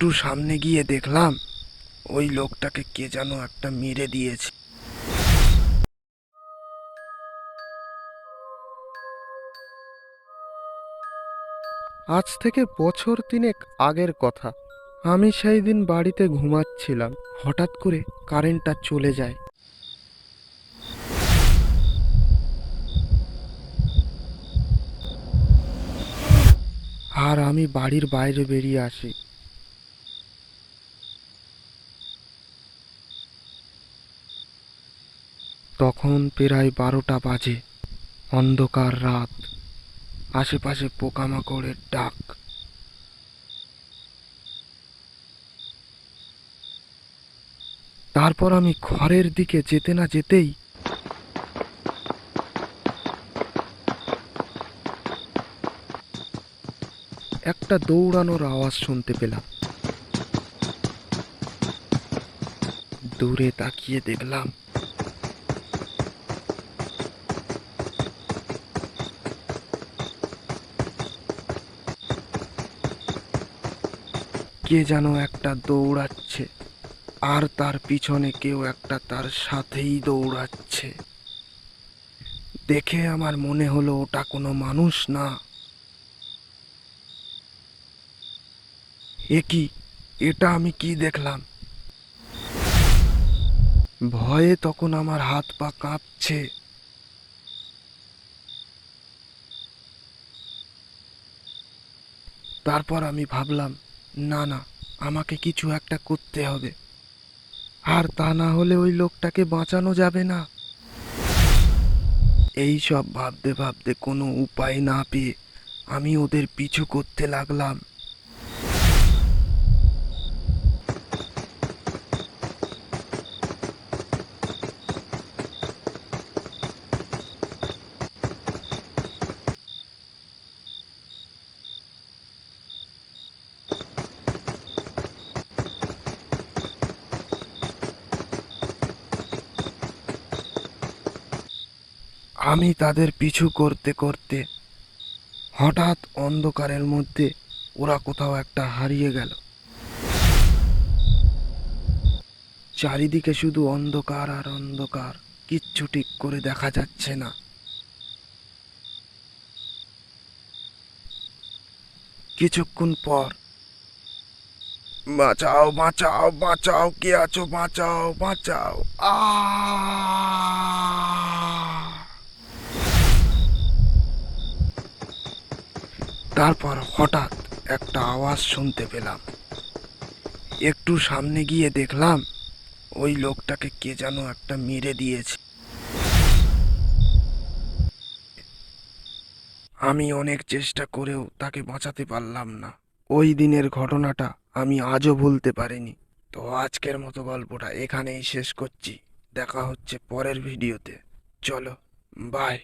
একটু সামনে গিয়ে দেখলাম ওই লোকটাকে কে যেন একটা মেরে দিয়েছে। আজ থেকে বছর তিনেক আগের কথা। আমি সেই দিন বাড়িতে ঘুমাচ্ছিলাম, হঠাৎ করে কারেন্টটা চলে যায়। আর আমি বাড়ির বাইরে বেরিয়ে আসি। তখন প্রায় 12টা বাজে, অন্ধকার রাত, আশেপাশে পোকামাকড়ের ডাক। তারপর আমি ঘরের দিকে যেতে না যেতেই একটা দৌড়ানোর আওয়াজ শুনতে পেলাম। দূরে তাকিয়ে দেখলাম কে যেন একটা দৌড়াচ্ছে, আর তার পিছনে কেউ একটা তার সাথেই দৌড়াচ্ছে। দেখে আমার মনে হলো ওটা কোনো মানুষ না। এ কি, এটা আমি কি দেখলাম! ভয়ে তখন আমার হাত পা কাঁপছে। তারপর আমি ভাবলাম, না না, আমাকে কিছু একটা করতে হবে, আর তা না হলে ওই লোকটাকে বাঁচানো যাবে না। এই সব ভাবতে ভাবতে কোনো উপায় না পেয়ে আমি ওদের পিছু করতে লাগলাম। আমি তাদের পিছু করতে করতে হঠাৎ অন্ধকারের মধ্যে ওরা কোথাও একটা হারিয়ে গেল। চারিদিকে শুধু অন্ধকার আর অন্ধকার, কিচ্ছু ঠিক করে দেখা যাচ্ছে না। কিছুক্ষণ পর, বাঁচাও বাঁচাও বাঁচাও, কে আছো, বাঁচাও বাঁচাও! আ তারপর হঠাৎ একটা আওয়াজ শুনতে পেলাম। একটু সামনে গিয়ে দেখলাম ওই লোকটাকে কে যেন একটা মেরে দিয়েছে। আমি অনেক চেষ্টা করেও তাকে বাঁচাতে পারলাম না। ওই দিনের ঘটনাটা আমি আজও ভুলতে পারিনি। তো আজকের মতো গল্পটা এখানেই শেষ করছি। দেখা হচ্ছে পরের ভিডিওতে। চলো, বাই।